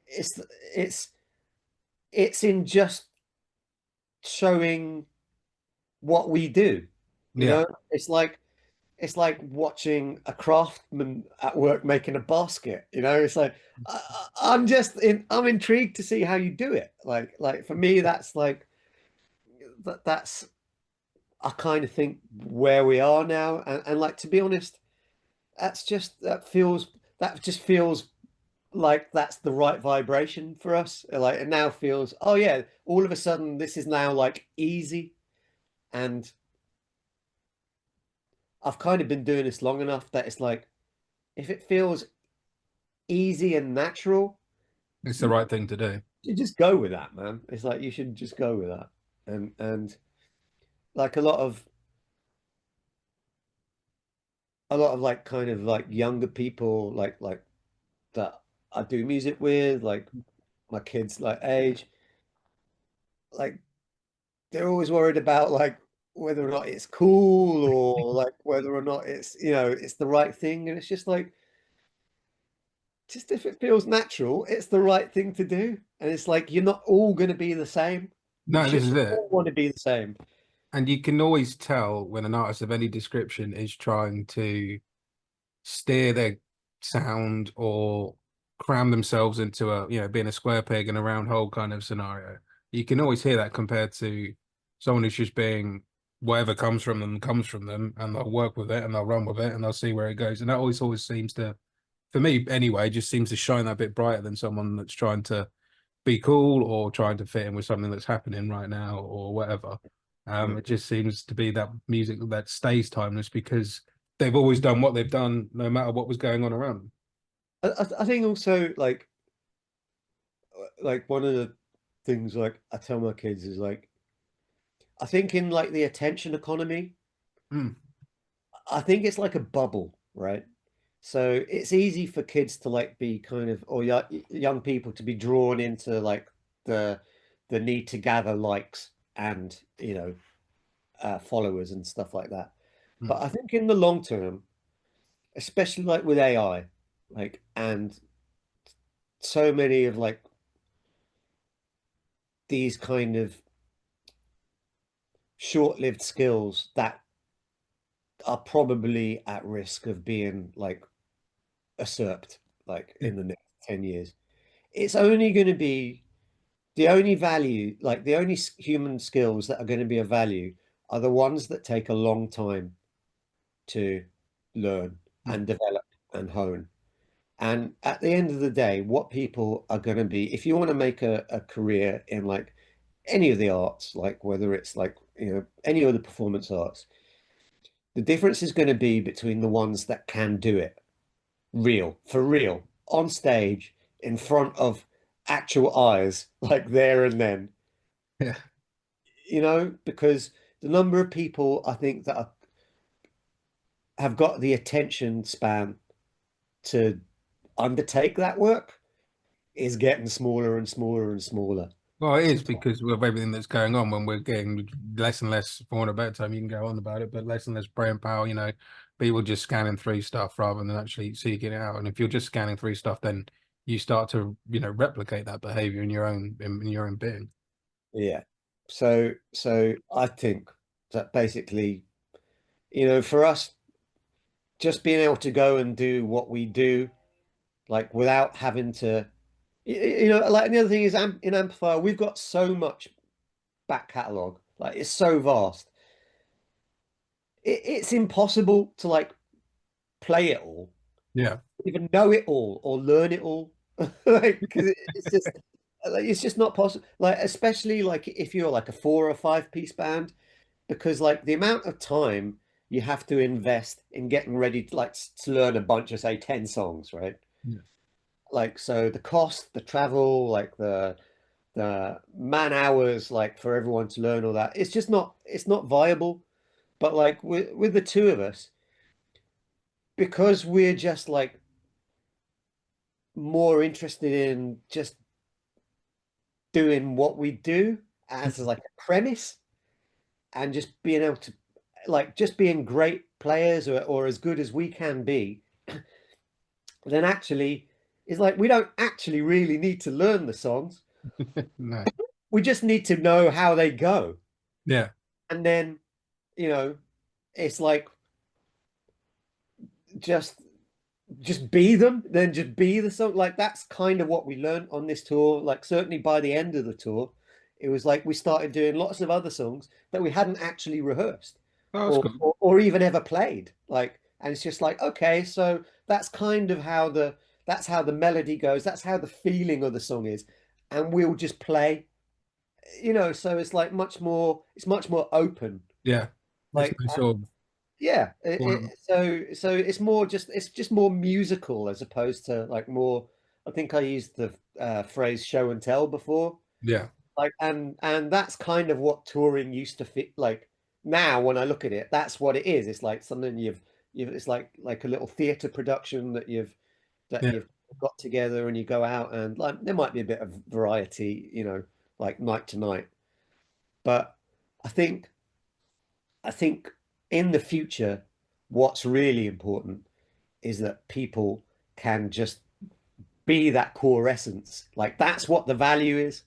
B: It's it's it's in just showing what we do. You
A: yeah.
B: know, it's like watching a craftsman at work making a basket. You know, it's like I'm intrigued to see how you do it. Like for me, that's like that's I kind of think where we are now, and like to be honest, that just feels like that's the right vibration for us. Like it now feels, oh yeah, all of a sudden this is now like easy, and I've kind of been doing this long enough that it's like if it feels easy and natural,
A: It's the
B: you
A: right thing to do.
B: should just go with that, man. It's like you should just go with that. And like a lot of like kind of like younger people like that I do music with, like my kids like age, like they're always worried about like whether or not it's cool or like whether or not it's, you know, it's the right thing. And it's just like, just if it feels natural, it's the right thing to do. And it's like, you're not all going to be the same. We
A: No, this
B: shouldn't
A: is it.
B: all want to be the same.
A: And you can always tell when an artist of any description is trying to steer their sound or cram themselves into a, being a square peg in a round hole kind of scenario. You can always hear that compared to someone who's just being whatever comes from them, and they'll work with it and they'll run with it and they'll see where it goes. And that always seems to, for me anyway, just seems to shine that bit brighter than someone that's trying to be cool or trying to fit in with something that's happening right now or whatever.
B: Yeah.
A: It just seems to be that music that stays timeless because they've always done what they've done, no matter what was going on around them.
B: I think also like one of the things like I tell my kids is like, I think in like the attention economy,
A: Mm,
B: I think it's like a bubble, right? So it's easy for kids to like be kind of, or young people to be drawn into like the the need to gather likes and, you know, followers and stuff like that.
A: mm.
B: But I think in the long term, especially like with AI, like, and so many of like these kind of short-lived skills that are probably at risk of being like usurped like
A: Yeah,
B: in the next 10 years. It's only going to be the only value, like the only human skills that are going to be of value are the ones that take a long time to learn
A: mm,
B: and develop and hone. And at the end of the day, what people are going to be, if you want to make a career in like any of the arts, like whether it's like, you know, any of the performance arts, the difference is going to be between the ones that can do it real, for real, on stage, in front of actual eyes, like there and then,
A: yeah.
B: you know, because the number of people I think that have got the attention span to undertake that work is getting smaller and smaller and smaller.
A: Well, it is because of everything that's going on. When we're getting less and less, for want of a better time, you can go on about it, but less and less brain power. People just scanning through stuff rather than actually seeking it out. And if you're just scanning through stuff, then you start to, replicate that behavior in your own being.
B: Yeah. So I think that basically, you know, for us, just being able to go and do what we do, like without having to, you know, like the other thing is in Amplifier, we've got so much back catalogue, like it's so vast. It's impossible to like play it all,
A: Yeah.
B: even know it all, or learn it all, like because it's just not possible. Like especially like if you're like a 4 or 5 piece band, because like the amount of time you have to invest in getting ready to like to learn a bunch of say 10 songs, right?
A: Yeah.
B: Like so the cost, the travel, like the man hours like for everyone to learn all that, it's not viable. But like with the two of us, because we're just like more interested in just doing what we do as like a premise and just being able to like just being great players or as good as we can be, then actually it's like we don't actually really need to learn the songs.
A: No.
B: We just need to know how they go.
A: Yeah.
B: And then, you know, it's like just just be them, then just be the song. Like that's kind of what we learned on this tour. Like certainly by the end of the tour, it was like we started doing lots of other songs that we hadn't actually rehearsed
A: Oh, that's good.
B: or even ever played. Like, and it's just like, okay, so that's kind of how the melody goes. That's how the feeling of the song is. And we'll just play, you know, so it's much more open.
A: Yeah. There's
B: Like
A: no sort of
B: yeah,
A: form.
B: so it's just more musical as opposed to like more. I think I used the phrase "show and tell" before,
A: Yeah.
B: like, and that's kind of what touring used to fit. Like now, when I look at it, that's what it is. It's like something you've it's like a little theatre production that
A: Yeah.
B: you've got together, and you go out and like there might be a bit of variety, you know, like night to night, but I think I think in the future, what's really important is that people can just be that core essence. Like that's what the value is.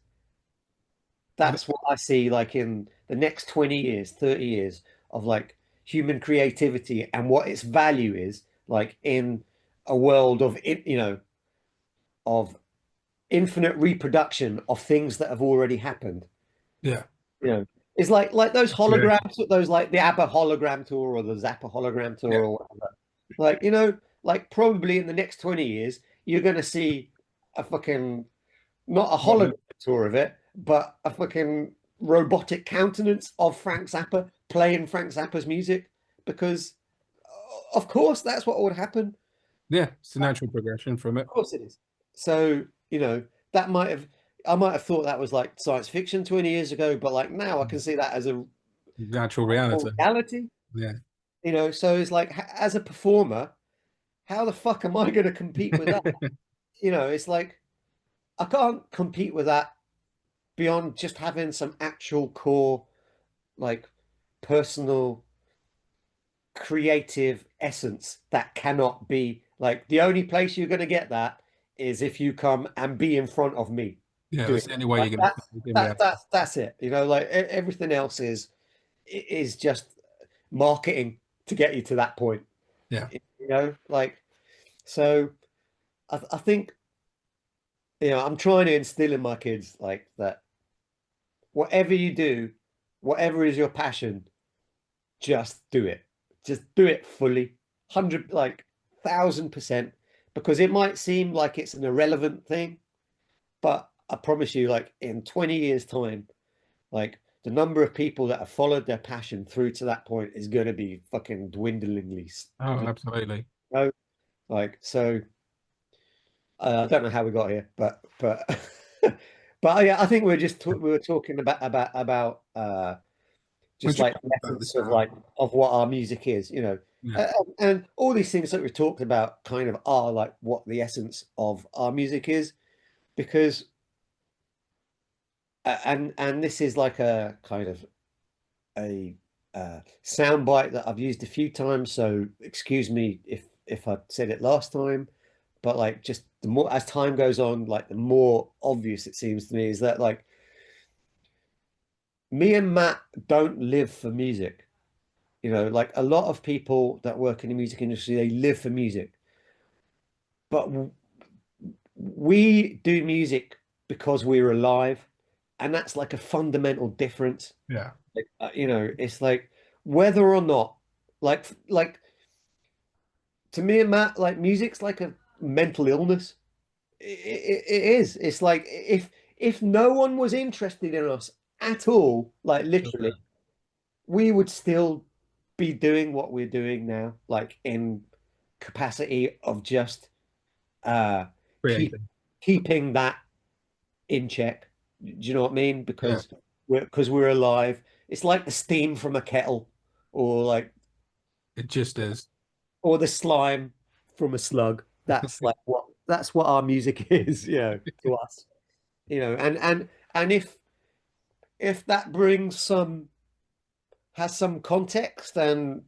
A: I think,
B: That's what I see like in the next 20 years, 30 years of like human creativity and what its value is like in a world of of infinite reproduction of things that have already happened.
A: yeah,
B: You know, it's like those
A: creation.
B: holograms, those like the ABBA hologram tour or the Zappa hologram
A: Yeah,
B: tour or whatever. Like, like probably in the next 20 years, you're gonna see a fucking not a
A: what
B: hologram tour of it, but a fucking robotic countenance of Frank Zappa playing Frank Zappa's music because of course that's what would happen.
A: yeah, it's the natural progression from it.
B: Of course it is. So, that might have I might have thought that was like science fiction 20 years ago, but like now I can see that as a
A: Natural reality.
B: reality.
A: Yeah.
B: So it's like as a performer, how the fuck am I going to compete with that? It's like I can't compete with that beyond just having some actual core, like personal, creative essence that cannot be like the only place you're going to get that is if you come and be in front of me
A: Yeah,
B: doing
A: that's the
B: it.
A: only way
B: Like
A: you're gonna
B: that's
A: in
B: that,
A: reality.
B: that's it. Like everything else is just marketing to get you to that point.
A: Yeah.
B: Like so. I think I'm trying to instill in my kids like that. Whatever you do, whatever is your passion, just do it. Just do it fully, 100, like 1,000%, because it might seem like it's an irrelevant thing, but I promise you, like in 20 years' time, like the number of people that have followed their passion through to that point is going to be fucking dwindlingly.
A: Oh, absolutely.
B: Like so. I don't know how we got here, but but yeah, I think we were talking about
A: We're
B: just
A: just
B: like
A: talking
B: the
A: about the
B: essence of
A: sound.
B: like of what our music is,
A: Yeah.
B: and all these things that we talked about kind of are like what the essence of our music is, because and this is like a kind of a sound bite that I've used a few times, so excuse me if I said it last time, but like just the more as time goes on, like the more obvious it seems to me is that like me and Matt don't live for music. Like a lot of people that work in the music industry, they live for music, but we do music because we're alive, and that's like a fundamental difference.
A: Yeah.
B: Like, it's like whether or not, like to me and Matt, like music's like a mental illness. It is. It's like if no one was interested in us at all, like literally,
A: Okay.
B: we would still be doing what we're doing now, like in capacity of just uh keep
A: Creating.
B: keeping that in check. Do you know what I mean?
A: Yeah.
B: Because we're alive. It's like the steam from a kettle, or like
A: It just is.
B: or the slime from a slug. That's what our music is, to us. And if that brings some has some context and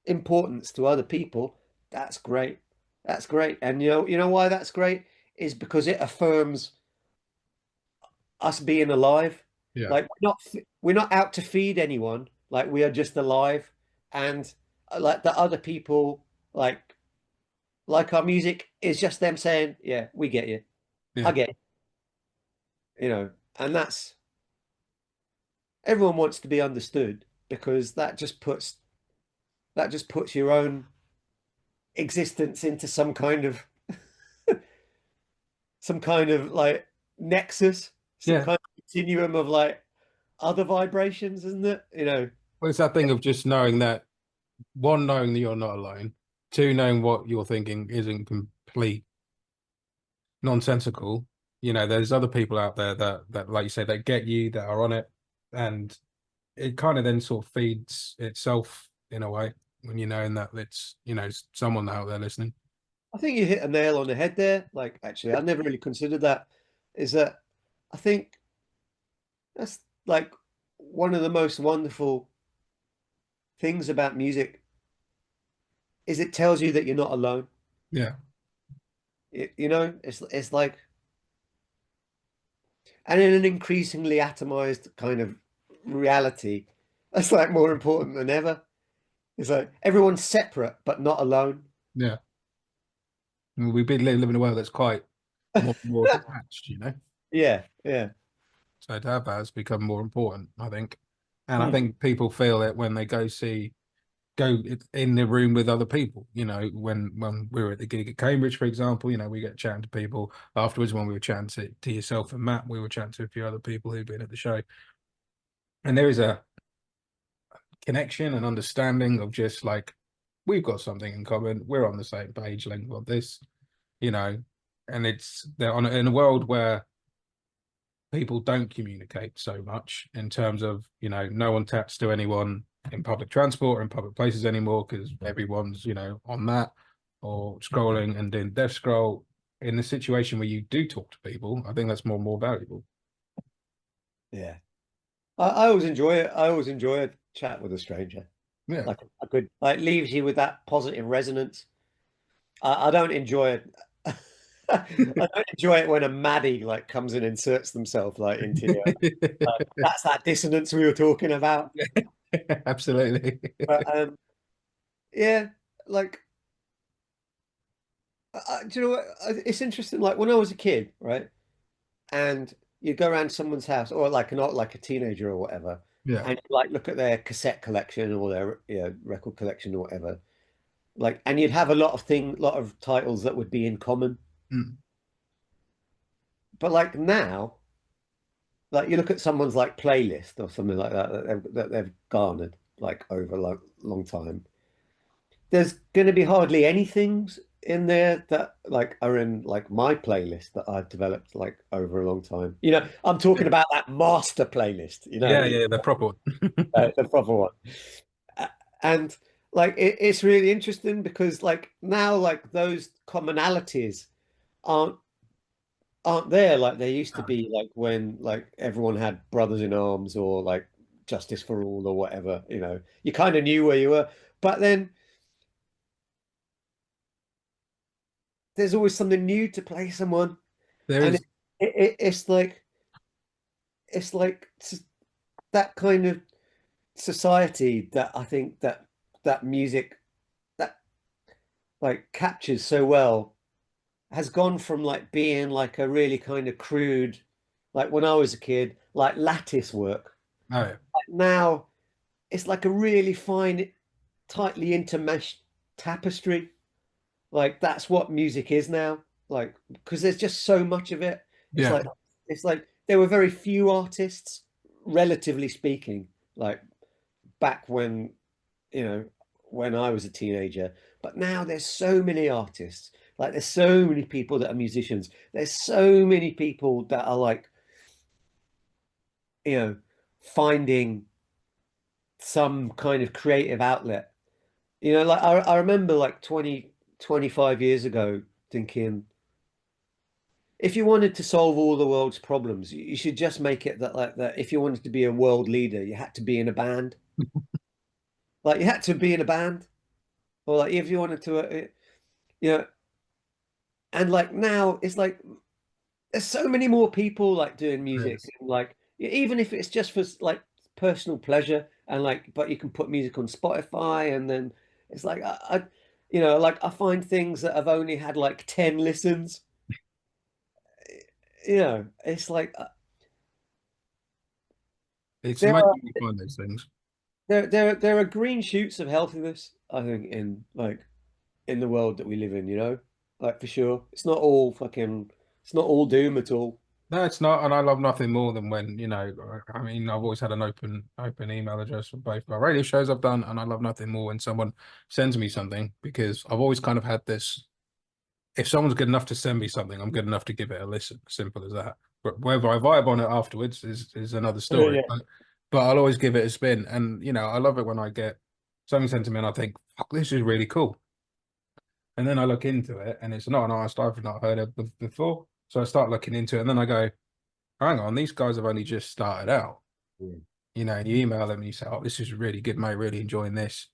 B: importance to other people, that's great. That's great. And you know why that's great is because it affirms us being alive.
A: Yeah.
B: Like we're not out to feed anyone. Like we are just alive, and like the other people like our music is just them saying, "Yeah, we get you. I
A: Yeah.
B: get and that's everyone wants to be understood because that just puts your own existence into some kind of like nexus, some
A: Yeah.
B: kind of continuum of like other vibrations, isn't it?
A: Well, it's that thing of just knowing that one, knowing that you're not alone. Two, knowing what you're thinking isn't complete nonsensical. There's other people out there that, like you say, that get you, that are on it, and it kind of then sort of feeds itself in a way when you know that it's someone out there listening.
B: I think you hit a nail on the head there. Like, actually, I never really considered that. Is that I think that's like one of the most wonderful things about music is it tells you that you're not alone.
A: Yeah.
B: You know, it's like, and in an increasingly atomized kind of reality, that's like more important than ever. It's like everyone's separate but not alone.
A: Yeah. And we've been living in a world that's quite more attached, you know.
B: Yeah, yeah.
A: So to have that has become more important, I think. And I
B: Hmm.
A: think people feel it when they go in the room with other people. You know, when we were at the gig at Cambridge, for example, you know, we get chatting to people afterwards. When we were chatting to yourself and Matt, we were chatting to a few other people who'd been at the show, and there is a connection and understanding of just like we've got something in common. We're on the same page length of this, you know, and it's they're on in a world where people don't communicate so much in terms of, you know, no one chats to anyone in public transport or in public places anymore because everyone's, you know, on that or scrolling and doing death scroll. In the situation where you do talk to people, I think that's more valuable.
B: Yeah. I always enjoy it. I always enjoy a chat with a stranger.
A: Yeah.
B: Like a good, like leaves you with that positive resonance. I don't enjoy it. I don't enjoy it when a Maddie like comes and inserts themselves like into you. That's that dissonance we were talking about.
A: Absolutely.
B: But yeah, like do you know what? It's interesting. Like when I was a kid, right, and you go around someone's house, or like not like a teenager or whatever,
A: Yeah.
B: and like look at their cassette collection or their record collection or whatever, like, and you'd have lot of titles that would be in common.
A: Mm.
B: But like now, like you look at someone's like playlist or something like that that they've garnered like over a long time. There's going to be hardly any things in there that like are in like my playlist that I've developed like over a long time. You know, I'm talking about that master playlist, you know,
A: Yeah, yeah, the proper one.
B: the proper one. Uh, And like it's really interesting because like now like those commonalities aren't aren't there like they used to be like when like everyone had brothers in arms or like justice for all or whatever, you know. You kind of knew where you were. But then there's always something new to play someone.
A: There
B: And
A: is,
B: it's like that kind of society that I think that that music that like captures so well has gone from like being like a really kind of crude, like when I was a kid, like lattice work.
A: no,
B: Like now it's like a really fine, tightly intermeshed tapestry. Like that's what music is now. Like because there's just so much of it. It's
A: yeah,
B: like it's like there were very few artists, relatively speaking, like back when, you know, when I was a teenager. But now there's so many artists. Like there's so many people that are musicians. There's so many people that are like, you know, finding some kind of creative outlet. You know, like I remember like 25 years ago thinking if you wanted to solve all the world's problems, you should just make it that like that if you wanted to be a world leader, you had to be in a band. Like you had to be in a band. Or like if you wanted to you know, and like now it's like there's so many more people like doing
A: there
B: music
A: is.
B: and like even if it's just for like personal pleasure and like but you can put music on Spotify and then it's like you know like I find things that have only had like 10 listens, you know, it's like
A: It's
B: there
A: amazing
B: are
A: when you find those things.
B: there are green shoots of healthiness I think in like in the world that we live in, you know, like for sure it's not all fucking it's not all doom at all.
A: No, it's not, and I love nothing more than when, you know, I mean, I've always had an open email address for both my radio shows I've done, and I love nothing more when someone sends me something because I've always kind of had this, if someone's good enough to send me something, I'm good enough to give it a listen. Simple as that. But whether I vibe on it afterwards is another story.
B: Yeah.
A: But I'll always give it a spin. And you know, I love it when I get something sent to me and I think, fuck, this is really cool. And then I look into it and it's not an artist I've not heard of before. So I start looking into it and then I go, hang on, these guys have only just started out. you know, and you email them and you say, "Oh, this is really good, mate. Really enjoying this.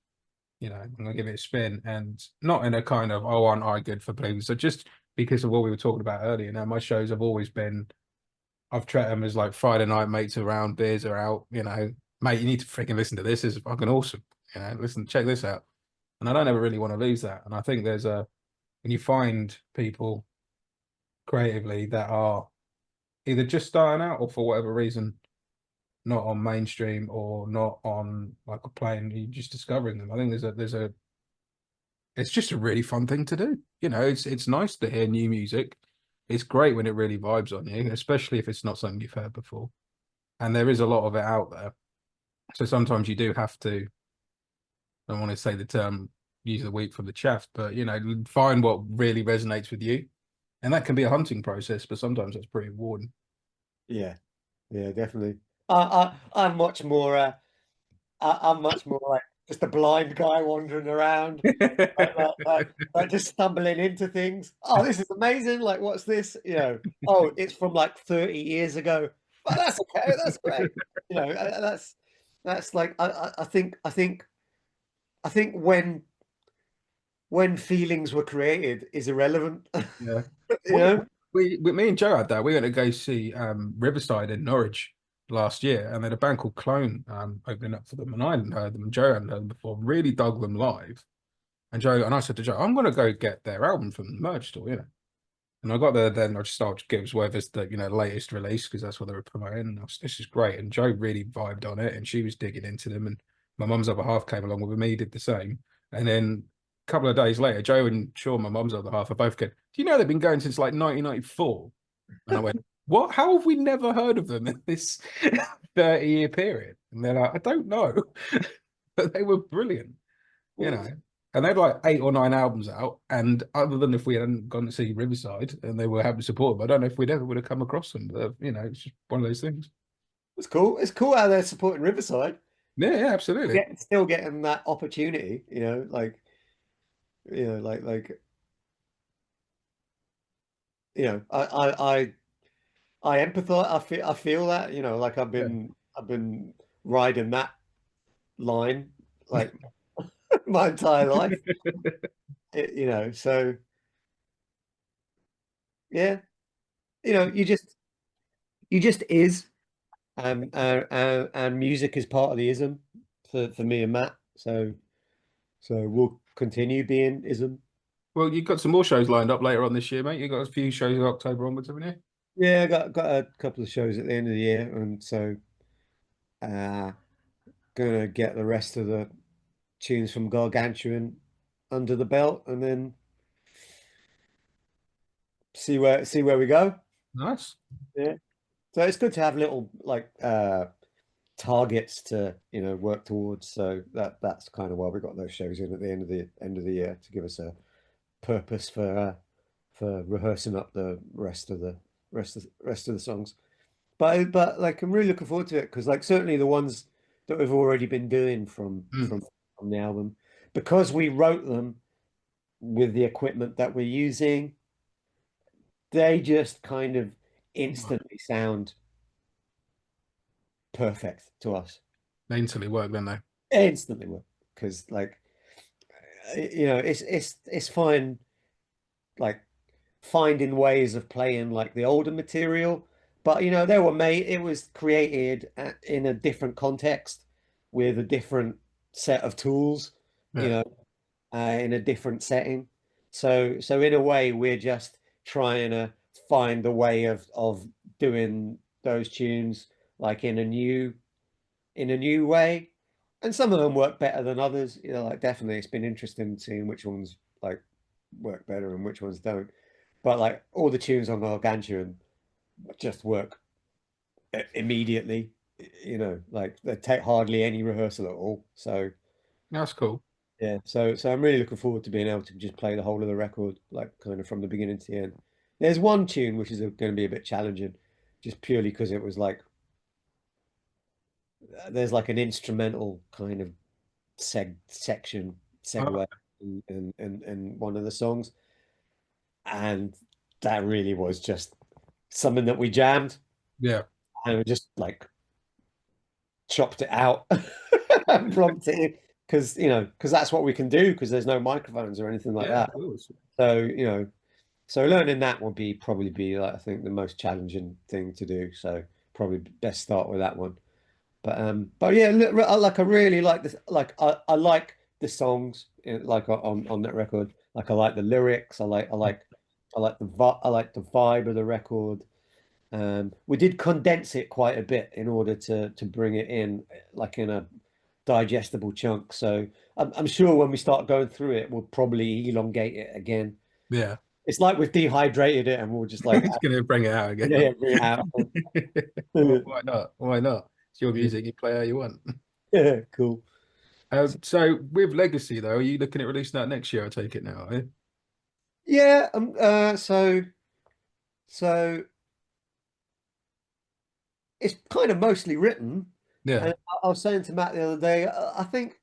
A: You know, I'm gonna give it a spin," and not in a kind of, "Oh, aren't I good for blues?" So just because of what we were talking about earlier. Now, my shows have always been, I've treated them as like Friday night mates around, beers are out. You know, mate, you need to freaking listen to this. This is fucking awesome. You know, listen, check this out. And I don't ever really want to lose that. And I think there's a when you find people creatively that are either just starting out or for whatever reason not on mainstream or not on like a plane, you're just discovering them. I think there's a it's just a really fun thing to do. You know, it's nice to hear new music. It's great when it really vibes on you, especially if it's not something you've heard before. And there is a lot of it out there. So sometimes you do have to, I don't want to say the term, use the wheat from the chaff, but you know, find what really resonates with you. And that can be a hunting process, but sometimes that's pretty rewarding.
B: Yeah, yeah, definitely. I'm much more I'm much more like just a blind guy wandering around, like just stumbling into things. Oh, this is amazing! Like, what's this? You know, oh, it's from like 30 years ago, but that's okay. That's great. You know, that's like I think when feelings were created is irrelevant.
A: Yeah.
B: You know?
A: Me and Joe had that. We went to go see Riverside in Norwich last year, and they had a band called Clone opening up for them, and I hadn't heard them, and Joe hadn't heard them before. Really dug them live, and I said to Joe, "I'm gonna go get their album from the merch store, you know." And I got there, then I just started to give whatever's the latest release because that's what they were promoting. And this is great, and Joe really vibed on it, and she was digging into them, and my mum's other half came along with me, he did the same, and then a couple of days later, Joe and Sean, my mum's other half, are both going, "Do you know they've been going since like 1994?" And I went, "What? How have we never heard of them in this 30-year period?" And they're like, "I don't know," but they were brilliant, you know. And they had like 8 or 9 albums out. And other than if we hadn't gone to see Riverside and they were happy to support them, I don't know if we'd ever would have come across them. But, you know, it's just one of those things.
B: It's cool. It's cool how they're supporting Riverside.
A: Yeah, yeah, absolutely.
B: Still getting that opportunity. You know, like you know, I empathize. I feel that, you know, like
A: Yeah.
B: I've been riding that line like my entire life. You know, so yeah, you know, you just is, and music is part of the ism for me and Matt. So we'll continue being ism.
A: Well, you've got some more shows lined up later on this year, mate. You've got a few shows in October onwards, haven't you?
B: Yeah, I got a couple of shows at the end of the year, and so uh gonna get the rest of the tunes from Gargantuan under the belt, and then see where we go.
A: Nice.
B: Yeah. So it's good to have little like targets to, you know, work towards. So that's kind of why we got those shows in at the end of the year to give us a purpose for rehearsing up the rest of the songs. But like I'm really looking forward to it because like certainly the ones that we've already been doing
A: Mm.
B: from the album, because we wrote them with the equipment that we're using, they just kind of instantly sound perfect to us.
A: They instantly work, don't they?
B: Instantly work. Because like you know, it's fine like finding ways of playing like the older material, but you know, they were made, it was created in a different context with a different set of tools, you
A: Yeah.
B: know, in a different setting. So in a way, we're just trying to find a way of doing those tunes like in a new way. And some of them work better than others. You know, like definitely it's been interesting seeing which ones like work better and which ones don't. But like all the tunes on Gargantuan just work immediately. You know, like they take hardly any rehearsal at all. So
A: That's cool.
B: yeah, so I'm really looking forward to being able to just play the whole of the record, like kind of from the beginning to the end. There's one tune which is going to be a bit challenging, just purely because it was like there's like an instrumental kind of section
A: Uh,
B: segue in one of the songs, and that really was just something that we jammed
A: yeah.
B: and we just like chopped it out and plonked it in because because that's what we can do because there's no microphones or anything like
A: Yeah, of
B: that.
A: course.
B: So so learning that will probably be like I think the most challenging thing to do. So probably best start with that one. But yeah, look, I really like this. Like I like the songs like on that record. Like I like the lyrics. I like the vibe of the record. We did condense it quite a bit in order to bring it in like in a digestible chunk. So I'm sure when we start going through it, we'll probably elongate it again.
A: Yeah.
B: It's like we've dehydrated it and we'll just like
A: It's gonna bring it out again.
B: yeah, bring it out.
A: Well, why not? Why not? It's your music, you play how you want.
B: Yeah, cool.
A: So with Legacy though, are you looking at releasing that next year? I take it now, are you?
B: Yeah, so it's kind of mostly written.
A: Yeah,
B: And I was saying to Matt the other day, I think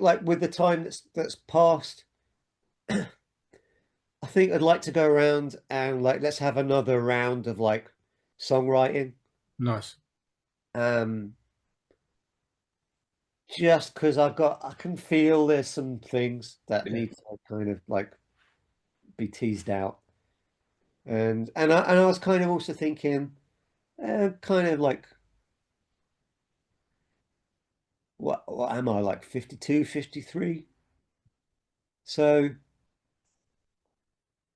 B: like with the time that's passed, I think I'd like to go around and like let's have another round of like songwriting.
A: nice.
B: Um, just because I can feel there's some things that
A: Yeah,
B: need to kind of like be teased out. And I was kind of also thinking, kind of like what am I like 52, 53? So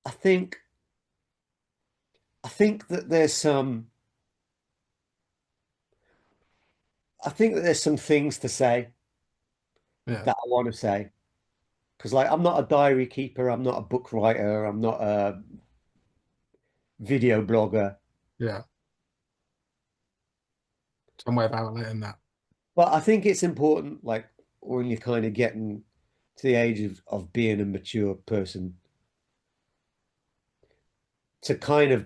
B: I think I think that there's some I think that there's some things to say
A: yeah,
B: that I want to say because like I'm not a diary keeper, I'm not a book writer, I'm not a video blogger,
A: yeah. Some way of outletting that.
B: but I think it's important like when you're kind of getting to the age of being a mature person to kind of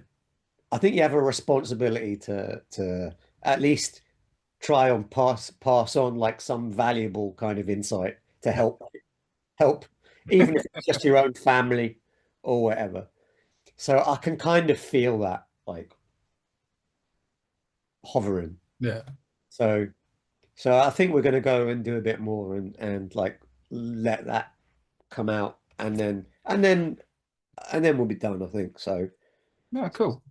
B: I think you have a responsibility to at least try and pass on like some valuable kind of insight to help, even if it's just your own family or whatever. So I can kind of feel that like hovering.
A: Yeah.
B: So so I think we're going to go and do a bit more and like let that come out and then we'll be done, I think. So
A: No, cool.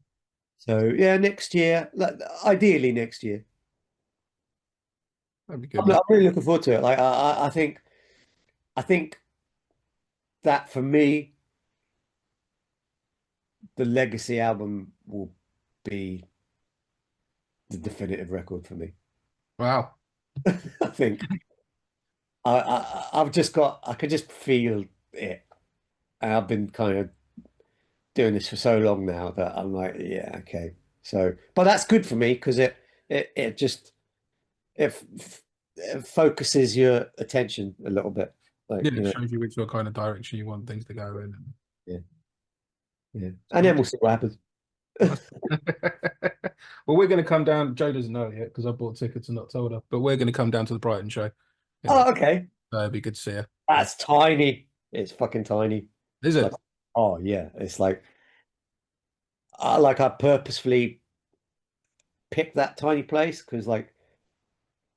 B: so yeah, next year, like ideally next year.
A: That'd be good, man.
B: I'm really looking forward to it. Like I think that for me, the Legacy album will be the definitive record for me.
A: Wow.
B: I think I've just got I can just feel it. And I've been kind of doing this for so long now that I'm like, yeah, okay. So, but that's good for me because it just it, it focuses your attention a little bit, like
A: Yeah, it shows you which sort of kind of direction you want things to go in.
B: yeah, yeah. And then
A: Sweet.
B: we'll see what happens.
A: Well, we're going to come down. Joe doesn't know yet because I bought tickets and not told her, but we're going to come down to the Brighton show.
B: Oh, okay.
A: It'd be good to see her.
B: That's tiny. It's fucking tiny.
A: Is
B: Like,
A: it?
B: oh yeah, it's like I purposefully picked that tiny place because like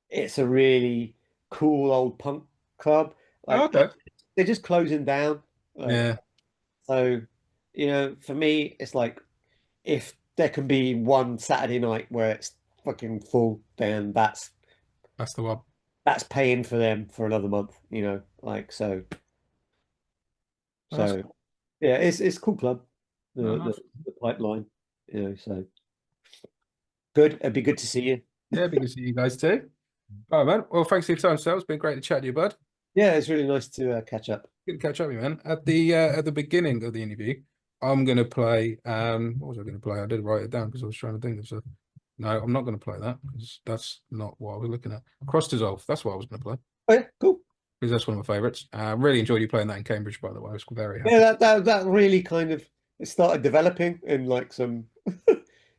B: it's a really cool old punk club.
A: Oh,
B: Like
A: okay.
B: they're just closing down. Like
A: Yeah,
B: so, for me, it's like if there can be one Saturday night where it's fucking full, then
A: that's the one.
B: that's paying for them for another month. Like so.
A: That's
B: So yeah, it's a cool club.
A: no,
B: The
A: nice.
B: the pipeline. So good. It'd be good to see you.
A: Yeah, it'd be good to see you guys too. All right, man. Well, thanks for your time, Sal. It's been great to chat to you, bud.
B: Yeah, it's really nice to catch up.
A: Good to catch up with you, man. At the beginning of the interview, I'm gonna play what was I gonna play? I did write it down because I was trying to think of stuff. No, I'm not gonna play that because that's not what I was looking at. Cross Dissolve, that's what I was gonna play.
B: Oh, yeah, cool.
A: Because that's one of my favorites. Really enjoyed you playing that in Cambridge, by the way. I was very happy.
B: Yeah, that really kind of it started developing in like some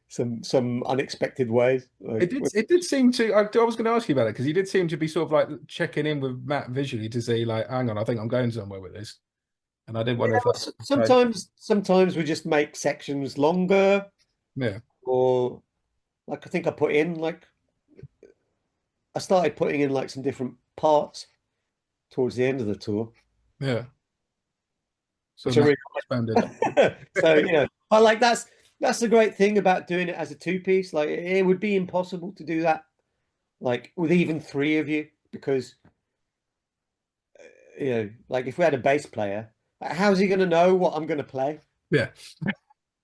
B: some unexpected ways. Like
A: It did seem to. I was going to ask you about it because you did seem to be sort of like checking in with Matt visually to see, like, hang on, I think I'm going somewhere with this, and I did wonder if that's okay.
B: sometimes we just make sections longer,
A: Yeah,
B: or like I think I put in like I started putting in like some different parts towards the end of the tour,
A: Yeah. So
B: which I
A: now
B: really
A: expanded.
B: so but like that's the great thing about doing it as a two-piece. Like it would be impossible to do that like with even three of you, because like if we had a bass player, like, how's he going to know what I'm going to play?
A: Yeah.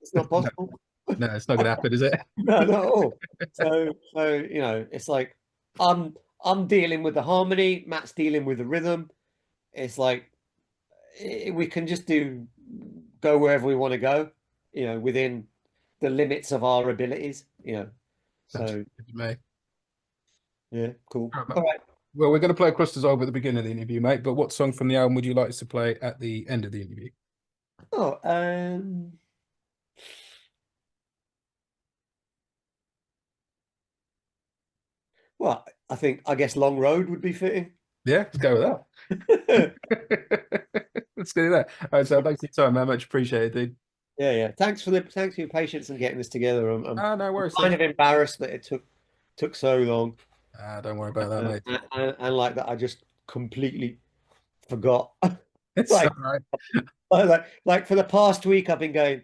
B: It's not
A: No,
B: possible.
A: no, it's not gonna happen, is it?
B: No, not at all. So it's like I'm dealing with the harmony, Matt's dealing with the rhythm. It's like we can just go wherever we want to go, within the limits of our abilities.
A: Sounds
B: So
A: good to me.
B: yeah, cool.
A: All right, mate.
B: All right.
A: Well, we're going to play Across Dissolve at the beginning of the interview, mate. But what song from the album would you like us to play at the end of the interview?
B: Oh, well, I guess Long Road would be fitting.
A: Yeah, let's go with
B: Yeah,
A: that. Let's do that. All right, so thanks for your time, man. Much appreciated, dude.
B: yeah. Thanks for your patience and getting this together.
A: Ah, no worries,
B: Kind
A: sir.
B: of embarrassed that it took so long,
A: Ah, don't worry about that, mate.
B: and like that I just completely forgot.
A: It's all
B: like,
A: right.
B: like for the past week, I've been going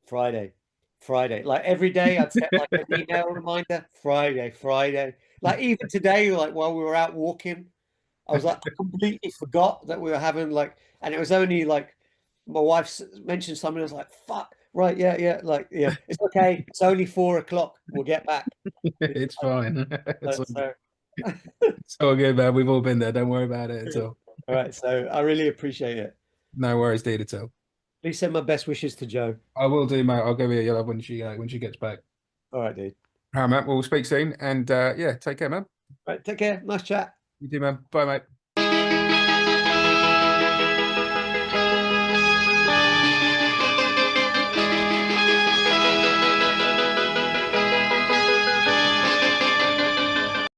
B: Friday, Friday. Like every day, I'd set like an email reminder, Friday, Friday. Like even today, like while we were out walking, I was like, I completely forgot that we were having like, and it was only like my wife mentioned something. I was like, fuck, right, yeah, like, yeah, it's okay. It's only 4 o'clock. We'll get back.
A: It's fine. It's all,
B: So,
A: it's all good, man. We've all been there. Don't worry about it at all.
B: all right. So I really appreciate it.
A: No worries, dude, at all.
B: Please send my best wishes to Joe.
A: I will do, mate. I'll give you a yellow when she gets back.
B: All right, dude.
A: All right, mate. We'll speak soon. And yeah, take care, man.
B: All right, take care. Nice chat.
A: You too, man. Bye, mate.